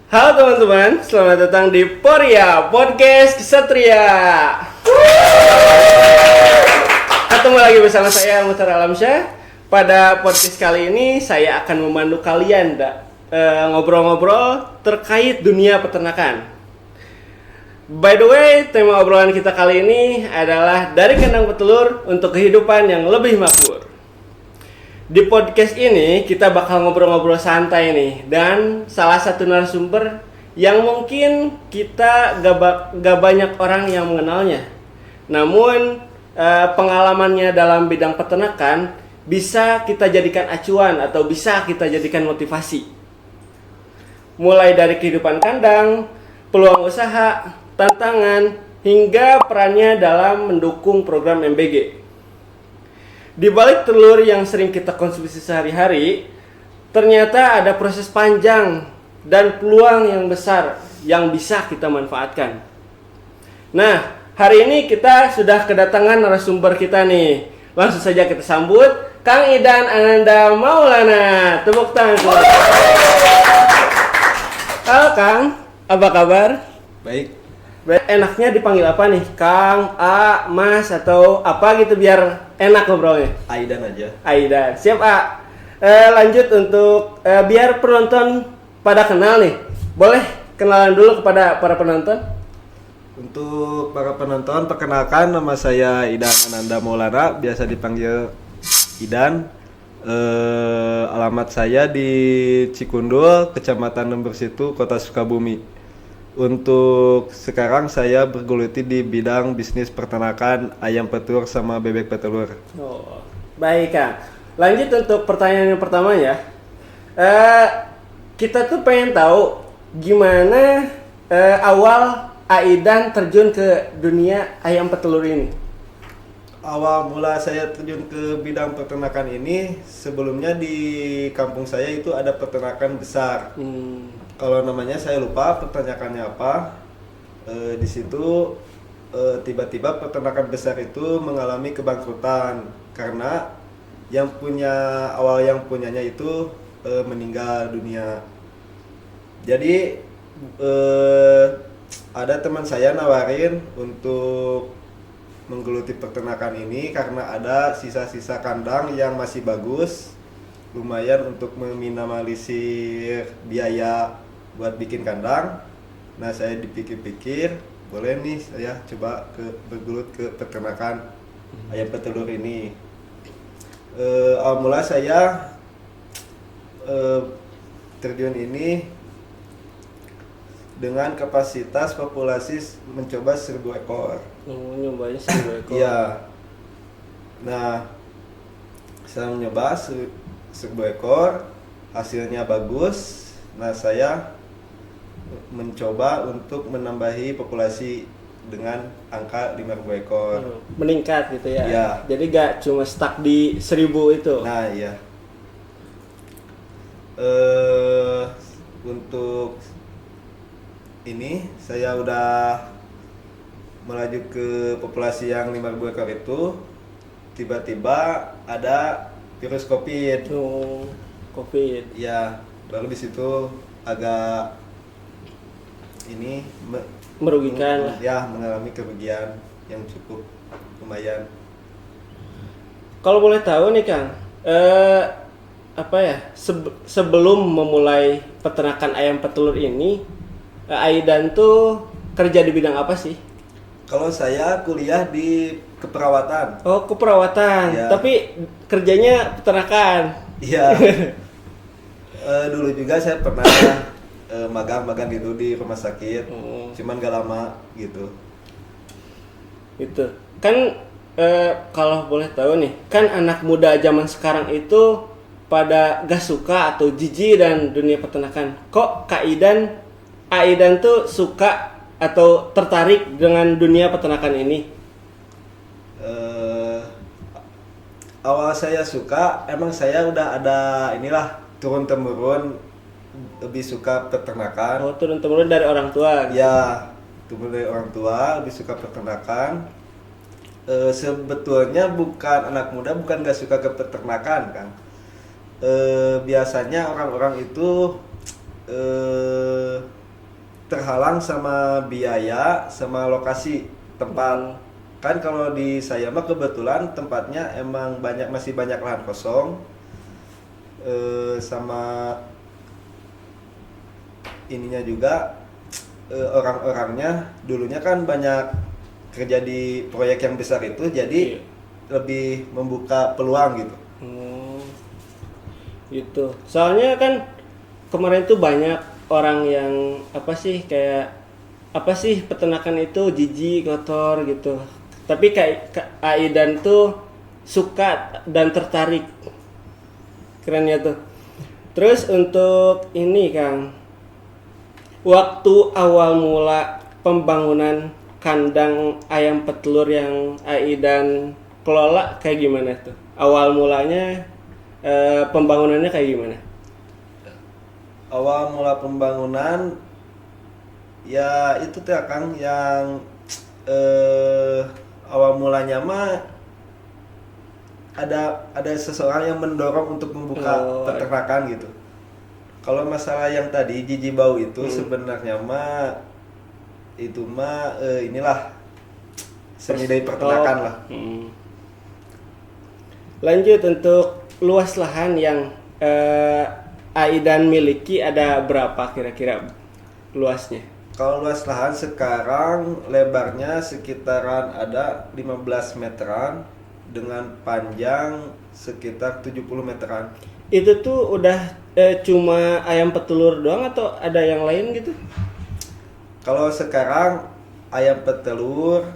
Halo teman-teman, selamat datang di Poria Podcast Kesatria. Ketemu lagi bersama saya Mutar Alamsyah. Pada podcast kali ini saya akan memandu kalian ngobrol-ngobrol terkait dunia peternakan. By the way, tema obrolan kita kali ini adalah dari kandang petelur untuk kehidupan yang lebih makmur. Di podcast ini kita bakal ngobrol-ngobrol santai nih, dan salah satu narasumber yang mungkin kita gak banyak orang yang mengenalnya. Namun pengalamannya dalam bidang peternakan bisa kita jadikan acuan atau bisa kita jadikan motivasi. Mulai dari kehidupan kandang, peluang usaha, tantangan, hingga perannya dalam mendukung program MBG. Di balik telur yang sering kita konsumsi sehari-hari, ternyata ada proses panjang dan peluang yang besar yang bisa kita manfaatkan. Nah, hari ini kita sudah kedatangan narasumber kita nih. Langsung saja kita sambut Kang Idan Ananda Maulana. Tepuk tangan. Halo Kang, apa kabar? Baik. Enaknya dipanggil apa nih? Kang, A, Mas, atau apa gitu biar enak ngobrolnya? Aidan aja. Aidan, siap A. Lanjut untuk biar penonton pada kenal nih. Boleh kenalan dulu kepada para penonton? Untuk para penonton, perkenalkan nama saya Idan Ananda Maulana, biasa dipanggil Idan. Alamat saya di Cikundul, Kecamatan Lembersitu, Kota Sukabumi. Untuk sekarang saya bergeluti di bidang bisnis peternakan ayam petelur sama bebek petelur. Oh, baik Kang. Lanjut untuk pertanyaan yang pertama ya. Kita tuh pengen tahu gimana awal Aidan terjun ke dunia ayam petelur ini. Awal mula saya terjun ke bidang peternakan ini, sebelumnya di kampung saya itu ada peternakan besar. Kalau namanya saya lupa, pertanyaannya apa. Di situ tiba-tiba peternakan besar itu mengalami kebangkrutan karena yang punyanya itu meninggal dunia. Jadi ada teman saya nawarin untuk menggeluti peternakan ini karena ada sisa-sisa kandang yang masih bagus, lumayan untuk meminimalisir biaya buat bikin kandang. Nah, saya dipikir-pikir, boleh nih saya coba bergelut ke peternakan ayam petelur ini. Awal mula saya terjun ini dengan kapasitas populasi mencoba 1.000 ekor. Nyobanya 1.000 ekor. Iya. Nah, saya mencoba 1.000 ekor, hasilnya bagus. Nah, saya mencoba untuk menambahi populasi dengan angka 5.000 ekor. Meningkat gitu ya. Iya. Jadi gak cuma stuck di 1.000 itu. Nah, iya. Untuk ini saya udah melaju ke populasi yang 5.000 ekor itu, tiba-tiba ada virus COVID. Oh, COVID. Ya, baru di situ agak ini Merugikan. Ya, mengalami kerugian yang cukup lumayan. Kalau boleh tahu nih Kang, sebelum memulai peternakan ayam petelur ini, Aidan tuh kerja di bidang apa sih? Kalau saya kuliah di keperawatan. Oh, keperawatan. Ya. Tapi kerjanya peternakan. Iya. Dulu juga saya pernah magang gitu di rumah sakit. Cuman gak lama gitu. Gitu. Kan kalau boleh tahu nih, kan anak muda zaman sekarang itu pada gak suka atau jijik dan dunia peternakan. Kok Aidan tuh suka atau tertarik dengan dunia peternakan ini? Awal saya suka, emang saya udah ada inilah turun-temurun lebih suka peternakan. Oh, turun-temurun dari orang tua. Ya, turun dari orang tua lebih suka peternakan. Sebetulnya bukan anak muda bukan gak suka ke peternakan, Kang. Biasanya orang-orang itu terhalang sama biaya sama lokasi tempat. Kan kalau di saya mah kebetulan tempatnya emang masih banyak lahan kosong, sama ininya juga, orang-orangnya dulunya kan banyak kerja di proyek yang besar itu, jadi lebih membuka peluang gitu. Gitu. Soalnya kan kemarin tuh banyak orang yang apa sih peternakan itu jijik, kotor gitu. Tapi kayak Aidan tuh suka dan tertarik. Kerennya tuh. Terus untuk ini Kang, waktu awal mula pembangunan kandang ayam petelur yang Aidan kelola kayak gimana tuh? Awal mulanya pembangunannya kayak gimana? Awal mula pembangunan ya itu tuh Kang, yang awal mulanya mah ada seseorang yang mendorong untuk membuka peternakan gitu. Kalau masalah yang tadi jijik bau itu sebenarnya mah itu mah inilah seni dari peternakan lah. Lanjut, untuk luas lahan yang Aidan miliki ada berapa kira-kira luasnya? Kalau luas lahan sekarang lebarnya sekitaran ada 15 meteran dengan panjang sekitar 70 meteran. Itu tuh udah cuma ayam petelur doang atau ada yang lain gitu? Kalau sekarang ayam petelur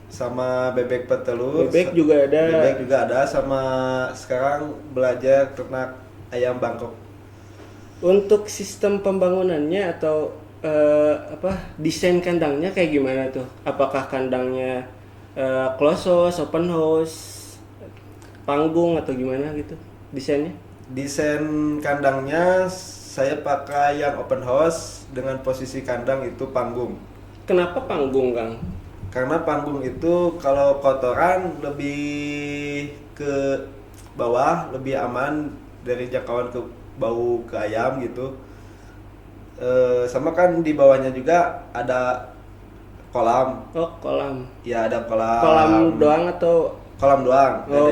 sama bebek petelur. Bebek juga ada. Bebek juga ada, sama sekarang belajar ternak ayam Bangkok. Untuk sistem pembangunannya atau desain kandangnya kayak gimana tuh? Apakah kandangnya closed house, open house, panggung atau gimana gitu desainnya? Desain kandangnya saya pakai yang open house dengan posisi kandang itu panggung. Kenapa panggung, Kang? Karena panggung itu kalau kotoran lebih ke bawah, lebih aman dari jangkauan ke bau ke ayam gitu. Sama kan di bawahnya juga ada kolam. Oh, kolam. Ya ada kolam. Kolam doang atau kolam doang? Oh.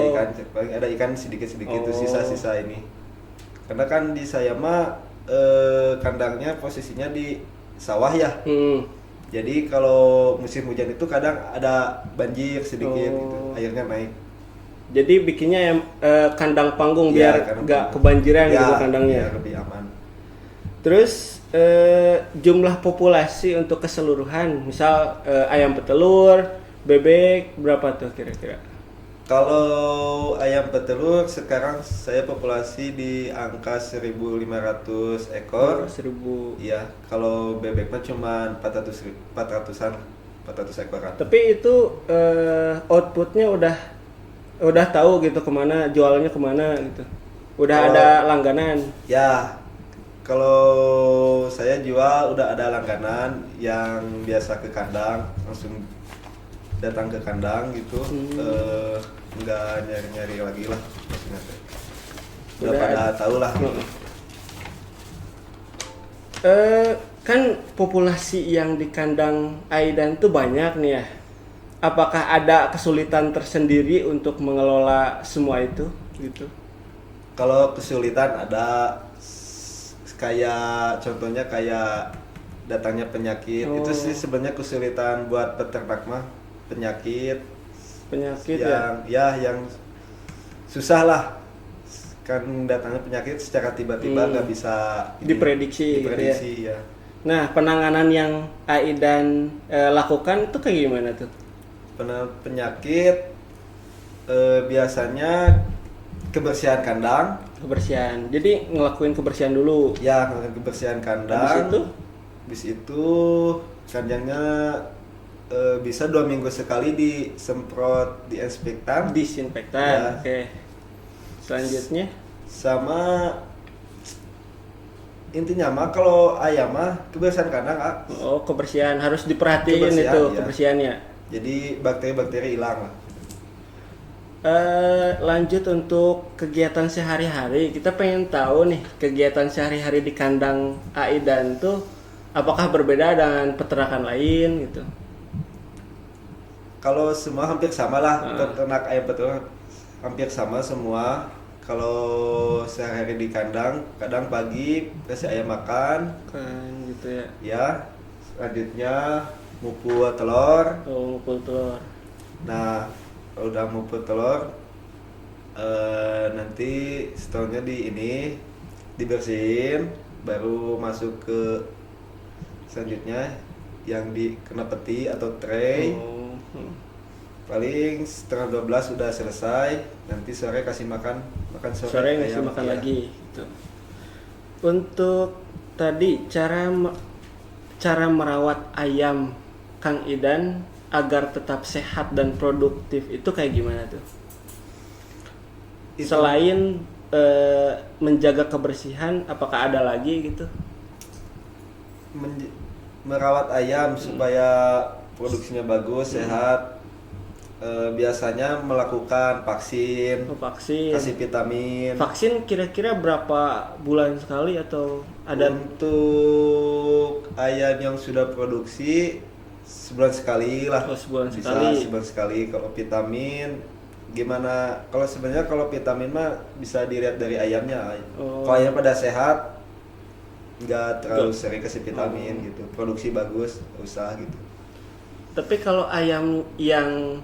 Ada ikan sedikit-sedikit itu sisa-sisa ini. Karena kan di saya mah kandangnya posisinya di sawah ya. Jadi kalau musim hujan itu kadang ada banjir sedikit gitu, airnya naik. Jadi bikinnya kandang panggung biar nggak kebanjiran gitu kandangnya. Ya, lebih aman. Terus jumlah populasi untuk keseluruhan, misal ayam petelur, bebek berapa tuh kira-kira? Kalau ayam petelur sekarang saya populasi di angka 1.500 ekor. 1.000. Iya, kalau bebek mah cuma 400-an, 400 ekoran. Tapi itu outputnya udah tahu gitu kemana, jualnya kemana gitu. Udah ada langganan. Ya, kalau saya jual udah ada langganan yang biasa ke kandang, langsung datang ke kandang gitu. Nggak nyari-nyari lagi lah maksudnya. Udah pada tahu lah gitu. Kan populasi yang di kandang Aidan tuh banyak nih ya. Apakah ada kesulitan tersendiri untuk mengelola semua itu gitu? Kalau kesulitan ada, kayak contohnya kayak datangnya penyakit. Itu sih sebenarnya kesulitan buat peternak mah, penyakit yang susah lah. Kan datangnya penyakit secara tiba-tiba nggak bisa diprediksi gitu ya. Nah, penanganan yang Aidan lakukan itu kayak gimana tuh? Penyakit biasanya kebersihan kandang. Kebersihan. Jadi ngelakuin kebersihan dulu. Ya, ngelakuin kebersihan kandang. Habis itu kandangnya bisa 2 minggu sekali disemprot disinfektan. Ya. Oke. Selanjutnya sama intinya mah kalau ayam mah kebersihan kandang. Kebersihan harus diperhatiin itu ya. Kebersihannya. Jadi bakteri-bakteri hilang lah. Lanjut untuk kegiatan sehari-hari, kita pengen tahu nih kegiatan sehari-hari di kandang Aidan tuh Apakah berbeda dengan peternakan lain gitu? Kalau semua hampir sama lah, Ah. peternak ayam peternak hampir sama semua. Kalau sehari di kandang, kadang pagi kasih ayam makan, Kan gitu ya. ya. Selanjutnya mupul telur. Oh, ngumpul telur. Nah, kalau udah mupul telur, nanti setelahnya dibersihin, baru masuk ke selanjutnya yang kena peti atau tray. Oh. Paling setengah 12 sudah selesai, nanti sore kasih makan sore, Sore ngasih ayam, makan ya. lagi gitu. Untuk tadi cara merawat ayam Kang Idan agar tetap sehat dan produktif itu kayak gimana tuh? Itu Selain menjaga kebersihan, apakah ada lagi gitu? merawat ayam supaya produksinya bagus, sehat. Biasanya melakukan vaksin, Oh, vaksin. kasih vitamin. Vaksin kira-kira berapa bulan sekali atau ada? Untuk ayam yang sudah produksi sebulan sekali lah. Oh, sebulan Bisa sekali. sebulan sekali. Kalau vitamin gimana? Kalau sebenarnya kalau vitamin mah bisa dilihat dari ayamnya. Oh. Kalau ayam pada sehat, nggak terlalu Nggak. sering kasih vitamin gitu. Produksi bagus, nggak usah gitu. Tapi kalau ayam yang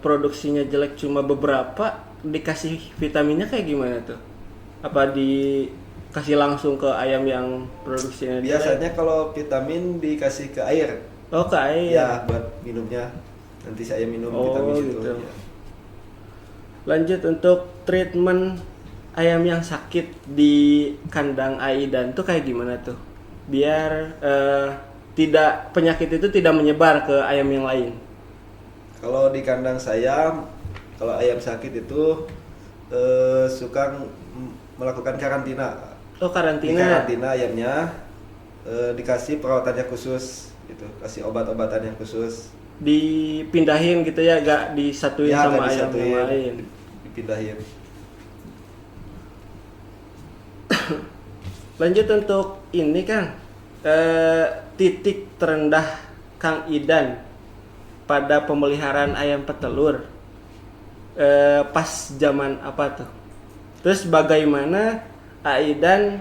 produksinya jelek cuma beberapa, dikasih vitaminnya kayak gimana tuh? Apa dikasih langsung ke ayam yang produksinya jelek? Biasanya kalau vitamin dikasih ke air, Oh, ke air. ya buat minumnya. Nanti saya minum Oh, vitamin itu. gitu. Ya. Lanjut untuk treatment ayam yang sakit di kandang Aidan tuh kayak gimana tuh? Biar tidak penyakit itu tidak menyebar ke ayam yang lain. Kalau di kandang saya, kalau ayam sakit itu suka melakukan karantina. Oh, Di karantina. karantina ayamnya dikasih perawatannya khusus, gitu. Kasih obat-obatan yang khusus. Dipindahin gitu ya, gak disatuin Ya, sama nggak ayam disatuin, yang lain. dipindahin. Lanjut untuk ini Kang, titik terendah Kang Idan pada pemeliharaan ayam petelur pas zaman apa tuh? Terus bagaimana Aidan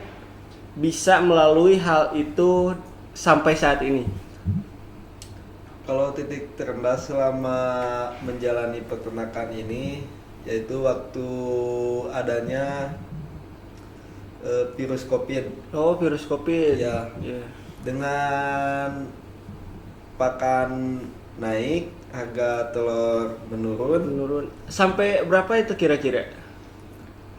bisa melalui hal itu sampai saat ini? Kalau titik terendah selama menjalani peternakan ini, yaitu waktu adanya virus COVID. Oh, virus COVID. Ya. Iya. Dengan pakan naik, harga telur menurun. Menurun sampai berapa itu kira-kira?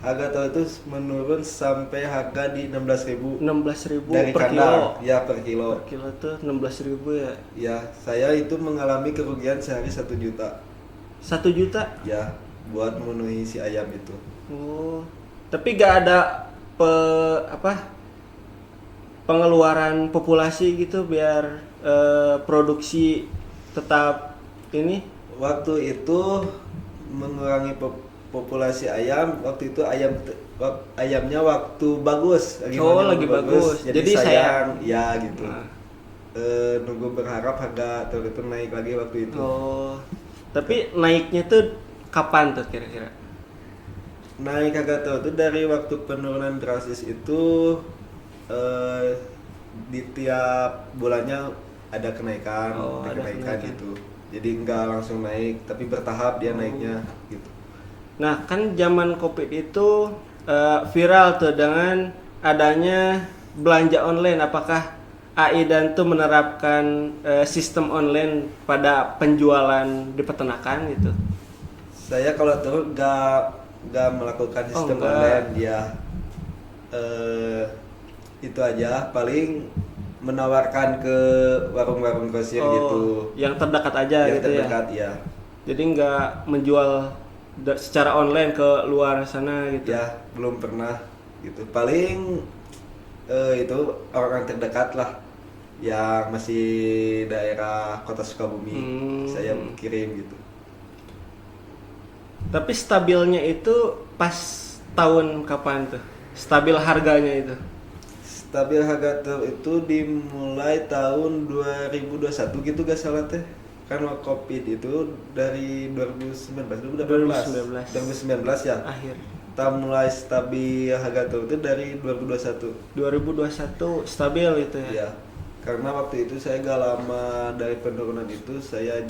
Harga telur itu menurun sampai harga di 16.000 16.000 dari per kilo. kandang. Ya, per kilo. Per kilo tuh 16.000 ya. Ya, saya itu mengalami kerugian sehari 1 juta. 1 juta? Ya, buat memenuhi si ayam itu. Oh. Tapi gak ada pengeluaran populasi gitu biar produksi tetap ini. Waktu itu mengurangi populasi ayam, waktu itu ayamnya waktu bagus, Lagi bagus. Jadi Jadi sayang, ya gitu. Nah. Nunggu berharap harga telur itu naik lagi waktu itu. Oh. Tapi naiknya tuh kapan tuh kira-kira? Naik harga telur itu dari waktu penurunan drastis itu di tiap bulannya ada kenaikan, Oh, ada kenaikan. gitu. Jadi nggak langsung naik, tapi bertahap dia naiknya gitu. Nah, kan zaman Covid itu viral tuh dengan adanya belanja online. Apakah Aidan tuh menerapkan sistem online pada penjualan di peternakan gitu? Saya kalau telur nggak melakukan sistem enggak. online, dia itu aja, paling menawarkan ke warung-warung grosir gitu. Yang terdekat aja Yang gitu terdekat ya. Jadi nggak menjual secara online ke luar sana gitu. Ya, belum pernah gitu. Paling itu orang terdekat lah, yang masih daerah Kota Sukabumi. Saya kirim gitu. Tapi stabilnya itu pas tahun kapan tuh? Stabil harganya itu? stabil harga itu dimulai tahun 2021 gitu gak salah teh. Karena Covid itu dari 2019 2019 ya. Akhir. Kita mulai stabil harga itu dari 2021. 2021 stabil itu ya. Ya. Karena waktu itu saya gak lama dari penurunan itu saya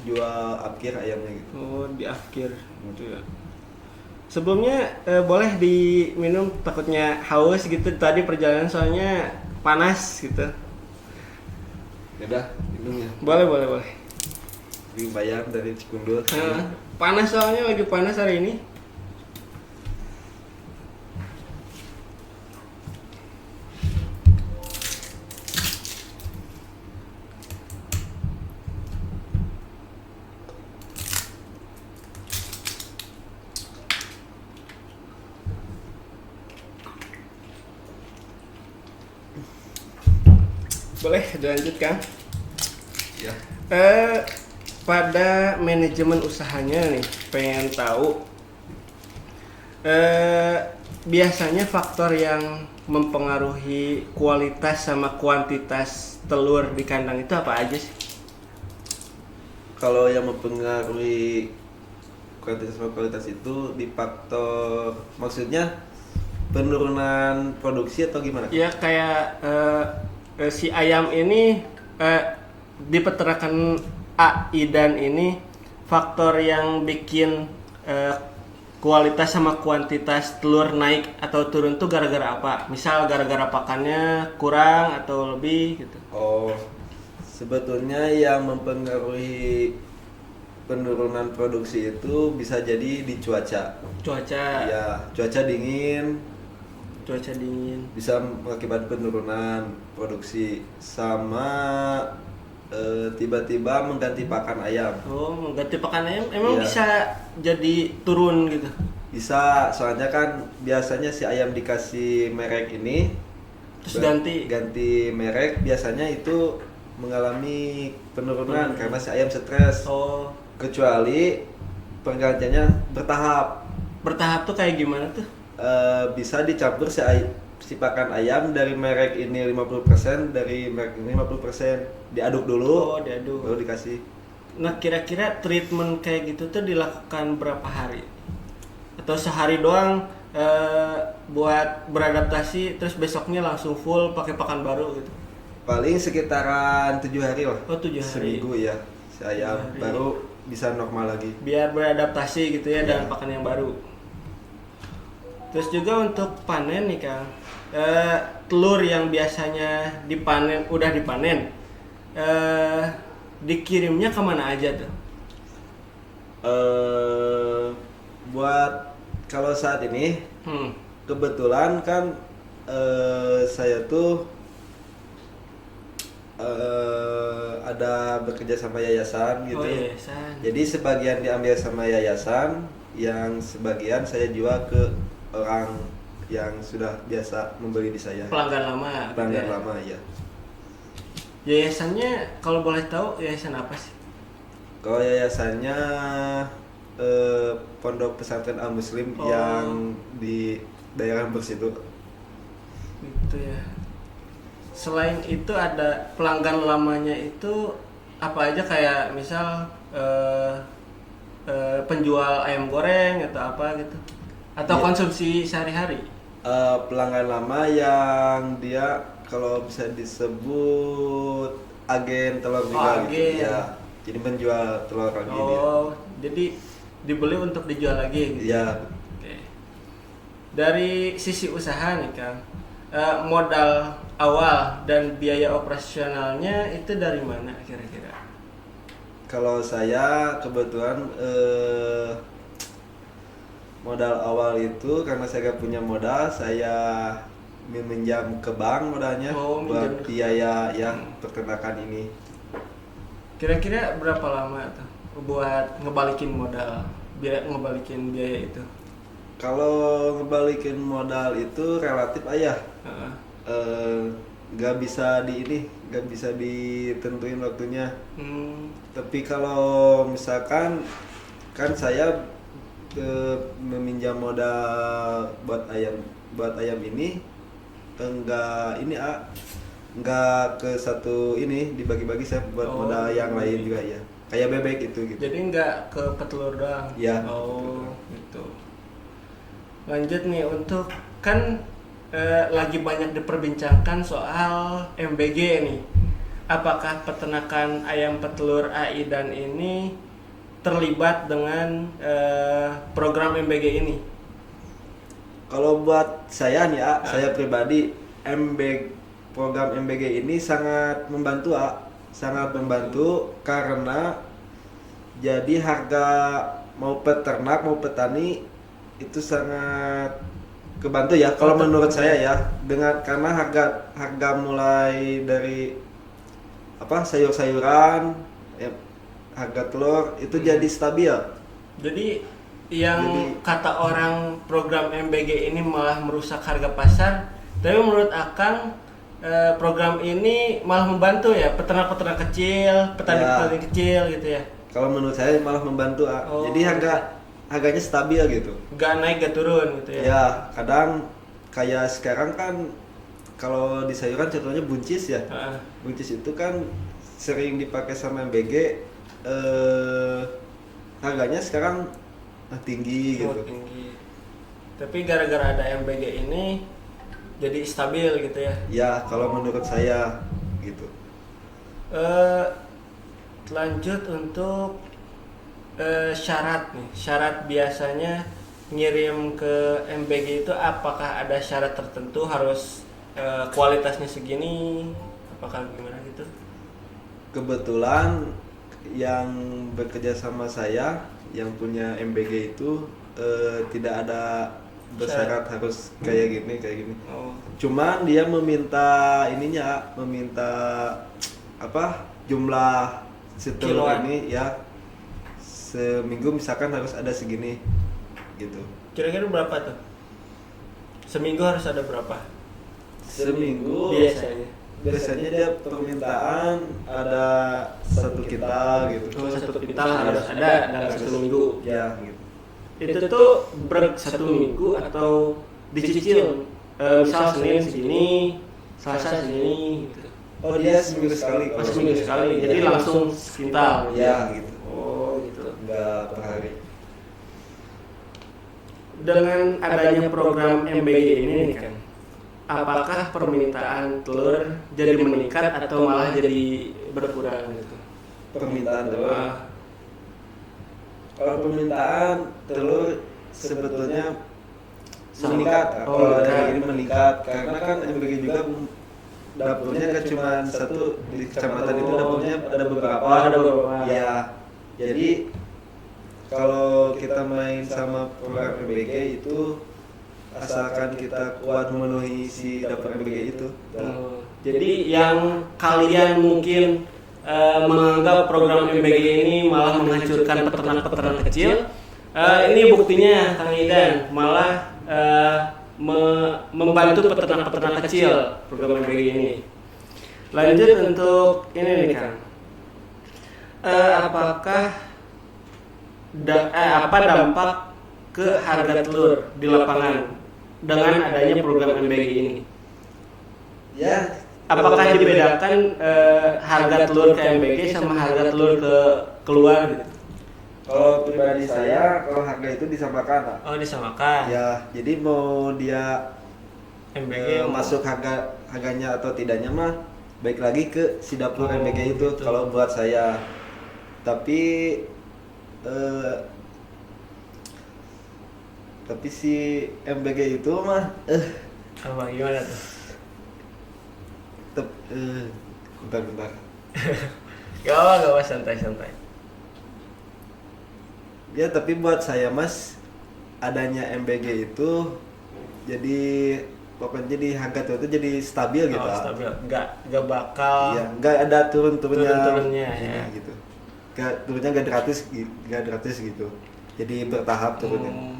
jual akhir ayamnya gitu. Oh, di akhir gitu ya. Sebelumnya boleh diminum, takutnya haus gitu. Tadi perjalanan soalnya panas gitu. Ya udah, minum ya. Boleh. Ini bayam dari Cikundul. Panas soalnya, lagi panas hari ini. Boleh dilanjutkan. Ya. Pada manajemen usahanya nih, pengen tahu biasanya faktor yang mempengaruhi kualitas sama kuantitas telur di kandang itu apa aja sih? Kalau yang mempengaruhi kualitas sama kualitas itu di faktor, maksudnya penurunan produksi atau gimana? Ya kayak si ayam ini di peternakan A, I, dan ini faktor yang bikin kualitas sama kuantitas telur naik atau turun tuh gara-gara apa? Misal gara-gara pakannya kurang atau lebih gitu. Oh, sebetulnya yang mempengaruhi penurunan produksi itu bisa jadi di cuaca. Cuaca. Ya, cuaca dingin bisa mengakibatkan penurunan produksi sama tiba-tiba mengganti pakan ayam. Oh, mengganti pakan ayam emang Iya. bisa jadi turun gitu. Bisa, soalnya kan biasanya si ayam dikasih merek ini Terus ganti merek, biasanya itu mengalami penurunan karena si ayam stres. Oh, Kecuali pergantiannya bertahap. bertahap tuh kayak gimana tuh? Bisa dicampur si pakan ayam dari merek ini 50%, dari merek ini 50%. Diaduk dulu, Oh, diaduk. baru dikasih. Nah, kira-kira treatment kayak gitu tuh dilakukan berapa hari? Atau sehari doang buat beradaptasi, terus besoknya langsung full pakai pakan baru gitu? Paling sekitaran 7 hari lah. Oh, 7 hari. Seminggu ya, si ayam 7 hari. baru bisa normal lagi. Biar beradaptasi gitu ya dengan Iya. pakan yang baru. Terus juga untuk panen nih Kang, telur yang biasanya udah dipanen, dikirimnya kemana aja tuh? Buat kalau saat ini kebetulan kan saya tuh ada bekerja sama yayasan gitu. Oh, yayasan. Jadi sebagian diambil sama yayasan, yang sebagian saya jual ke orang yang sudah biasa membeli di saya. Pelanggan lama. Pelanggan gitu ya? lama ya. Yayasannya kalau boleh tahu yayasan apa sih? Kalau yayasannya Pondok Pesantren Al Muslim Oh. yang di daerah Bers itu. Gitu ya. Selain itu ada pelanggan lamanya itu apa aja, kayak misal penjual ayam goreng atau apa gitu? Atau Iya. konsumsi sehari-hari? Pelanggan lama yang dia kalau bisa disebut agen telur juga agen. gitu ya. Jadi menjual telur lagi dia. Oh, jadi dibeli untuk dijual lagi gitu. Iya. Oke. Dari sisi usaha nih Kang, modal awal dan biaya operasionalnya itu dari mana kira-kira? Kalau saya kebetulan modal awal itu karena saya gak punya modal, saya meminjam ke bank modalnya buat minjam. biaya yang peternakan ini. Kira-kira berapa lama tuh buat ngebalikin modal, ngebalikin biaya itu? Kalau ngebalikin modal itu relatif ayah. Gak bisa gak bisa ditentuin waktunya. Tapi kalau misalkan kan saya meminjam modal buat ayam ini enggak ini enggak ke satu ini dibagi-bagi, saya buat modal yang lain juga ya. Kayak bebek itu gitu. Jadi nggak ke petelur doang. Ya. Oh, gitu. Lanjut nih untuk kan lagi banyak diperbincangkan soal MBG nih. Apakah peternakan ayam petelur Aidan ini terlibat dengan program MBG ini? Kalau buat saya nih saya pribadi program MBG ini sangat membantu sangat membantu karena jadi harga mau peternak mau petani itu sangat kebantu ya kalau menurut saya ya, dengan karena harga mulai dari sayur-sayuran ya, harga telur itu jadi stabil. Jadi kata orang program MBG ini malah merusak harga pasar, tapi menurut Akang program ini malah membantu ya peternak-peternak kecil, petani-petani kecil gitu ya. Kalau menurut saya malah membantu. Jadi harganya stabil gitu. Gak naik gak turun gitu ya. Ya, kadang kayak sekarang kan kalau di sayuran contohnya buncis ya. Buncis itu kan sering dipakai sama MBG, harganya sekarang tinggi gitu. Tinggi. Tapi gara-gara ada MBG ini jadi stabil gitu ya. Ya, kalau menurut saya gitu. Lanjut untuk syarat nih. Syarat biasanya ngirim ke MBG itu apakah ada syarat tertentu harus kualitasnya segini? Apakah gimana gitu? Kebetulan yang bekerja sama saya yang punya MBG itu tidak ada bersyarat harus kayak gini. Cuman dia meminta jumlah setelur ini ya, seminggu misalkan harus ada segini gitu. Kira-kira berapa tuh? Seminggu harus ada berapa? Seminggu biasanya dia permintaan ada 1 kintal gitu. 1 kintal harus ada dalam 1 minggu. Ya gitu. Itu tuh ber 1 minggu atau dicicil? Misal Senin segini, Selasa segini gitu. Oh, dia seminggu sekali. Seminggu sekali. Jadi langsung sekintal. Ya gitu. Oh gitu. Enggak per hari. Dengan adanya program MBG ini nih kan, apakah permintaan telur jadi meningkat atau malah jadi berkurang gitu? Permintaan telur. Kalau permintaan telur sebetulnya meningkat. Kalau ada ini meningkat karena kan MBG juga dapurnya nggak cuma satu di kecamatan itu, dapurnya ada beberapa. Ya, jadi kalau kita main sama program MBG itu asalkan kita kuat memenuhi si dapur MBG itu. Jadi yang kalian mungkin menganggap program MBG ini malah menghancurkan peternak-peternak kecil, ini buktinya Kang Idan malah membantu peternak-peternak kecil program MBG ini. Lanjut untuk ini nih Kang, apakah apa dampak ke harga telur di lapangan dengan adanya program MBG ini? Ya, apakah dibedakan harga telur ke MBG sama harga telur ke keluar gitu? Kalau pribadi saya, kalau harga itu disamakan. Oh, disamakan. Ya, jadi mau dia MBG masuk harganya atau tidaknya mah baik lagi ke si dapur MBG itu gitu. Kalau buat saya. Tapi si MBG itu mah apa gimana tuh? Bentar. Gak apa santai. Ya, tapi buat saya Mas, adanya MBG itu jadi pokoknya jadi harga itu jadi stabil gitu. Stabil. Gak bakal. Iya, nggak ada turunnya ya. Gitu. Turunnya nggak gratis gitu. Jadi bertahap turunnya.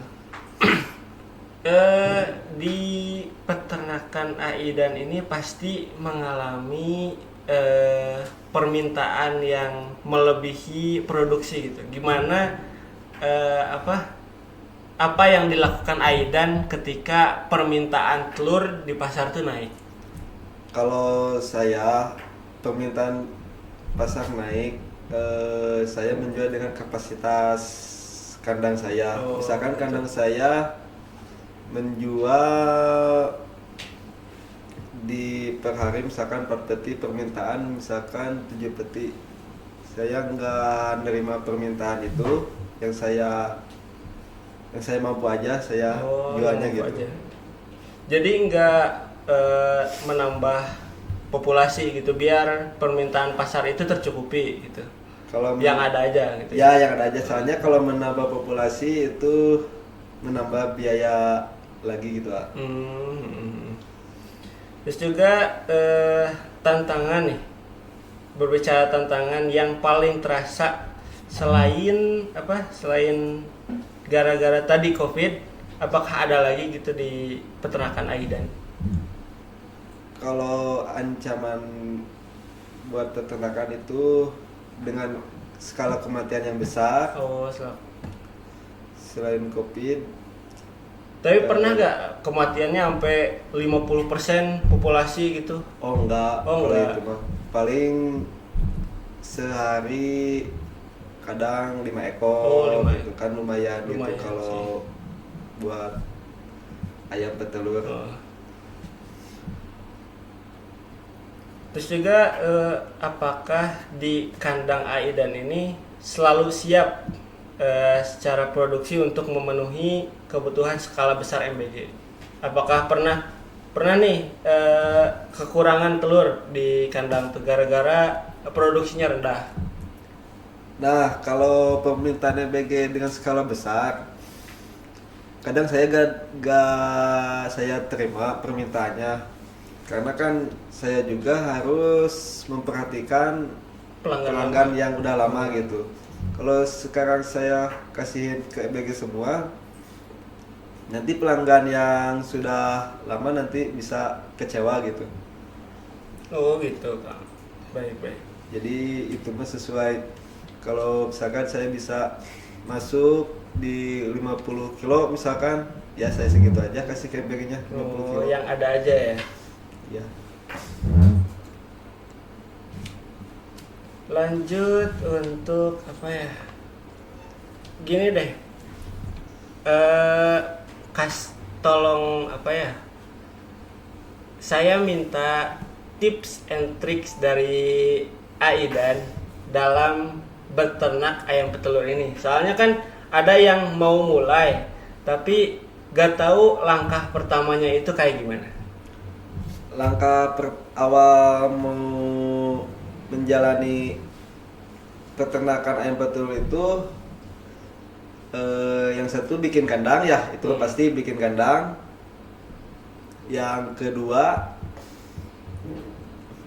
Di peternakan Aidan ini pasti mengalami permintaan yang melebihi produksi gitu. Gimana apa yang dilakukan Aidan ketika permintaan telur di pasar tuh naik? Kalau saya permintaan pasar naik, saya menjual dengan kapasitas kandang saya. Misalkan kandang saya menjual di per hari misalkan 4 peti, permintaan misalkan 7 peti. Saya nggak nerima permintaan itu, yang saya mampu aja saya jualnya gitu. Aja. Jadi nggak menambah populasi gitu, biar permintaan pasar itu tercukupi gitu. Kalau yang ada aja gitu. Ya, yang ada aja. Soalnya kalau menambah populasi itu menambah biaya lagi gitu, Pak. Terus juga tantangan nih. Berbicara tantangan yang paling terasa selain gara-gara tadi Covid, apakah ada lagi gitu di peternakan Aidan? Kalau ancaman buat peternakan itu dengan skala kematian yang besar. Selain Covid. Tapi pernah gak kematiannya sampai 50% populasi gitu? Enggak. Itu mah paling sehari kadang 5 ekor. Gitu kan lumayan gitu kalau buat ayam petelur. Terus juga apakah di kandang Aidan ini selalu siap secara produksi untuk memenuhi kebutuhan skala besar MBG? Apakah pernah nih kekurangan telur di kandang tuh gara-gara produksinya rendah? Nah, kalau permintaan MBG dengan skala besar, kadang saya gak saya terima permintaannya. Karena kan saya juga harus memperhatikan pelanggan yang udah lama gitu. Kalau sekarang saya kasihin ke MBG semua, nanti pelanggan yang sudah lama nanti bisa kecewa gitu. Oh gitu, Kang. Baik. Jadi itu mah sesuai. Kalau misalkan saya bisa masuk di 50 kilo misalkan, ya saya segitu aja kasih ke MBG-nya 50 kilo. Yang ada aja ya. Ya. Lanjut untuk apa ya? Gini deh. Tolong apa ya? Saya minta tips and tricks dari Aidan dalam beternak ayam petelur ini. Soalnya kan ada yang mau mulai tapi gak tahu langkah pertamanya itu kayak gimana. Langkah awal mau menjalani peternakan ayam petelur itu yang satu bikin kandang ya, itu pasti bikin kandang. Yang kedua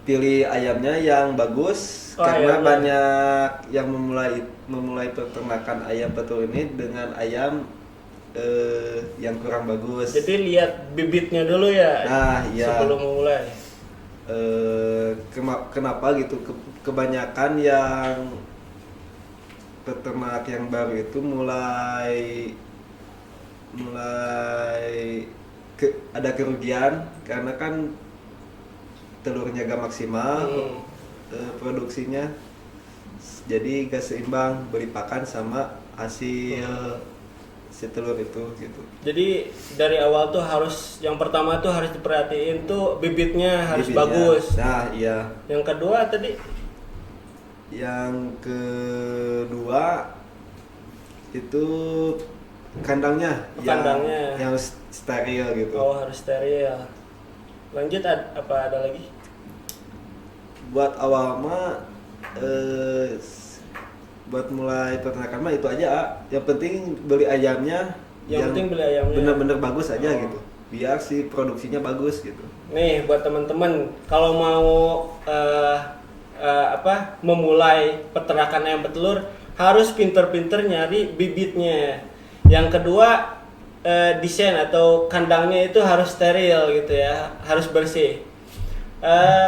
pilih ayamnya yang bagus, karena banyak yang memulai peternakan ayam petelur ini dengan ayam yang kurang bagus. Jadi lihat bibitnya dulu ya. Nah, iya. Sebelum memulai. Kenapa gitu? Kebanyakan yang peternak yang baru itu mulai ada kerugian karena kan telurnya gak maksimal, produksinya, jadi gak seimbang beri pakan sama hasil si telur itu gitu. Jadi dari awal tuh yang pertama tuh harus diperhatiin tuh bibitnya harus bagus. Nah, iya. Yang kedua tadi? Yang kedua itu kandangnya. Yang steril gitu. Oh, harus steril. Lanjut apa ada lagi? Buat awal mah buat mulai peternakan mah itu aja. Yang penting beli ayamnya yang benar-benar bagus aja gitu. Biar si produksinya bagus gitu. Nih buat teman-teman kalau mau memulai peternakan ayam petelur harus pinter-pinter nyari bibitnya. Yang kedua desain atau kandangnya itu harus steril gitu ya, harus bersih.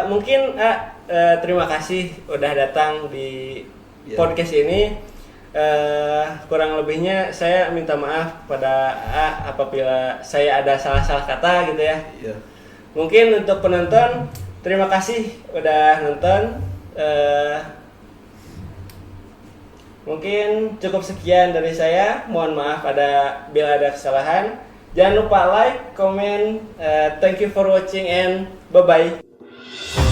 Mungkin terima kasih udah datang di podcast ini. Kurang lebihnya saya minta maaf pada A apabila saya ada salah-salah kata gitu ya. Iya. Mungkin untuk penonton, terima kasih udah nonton. Mungkin cukup sekian dari saya. Mohon maaf bila ada kesalahan. Jangan lupa like, comment. Thank you for watching and bye bye.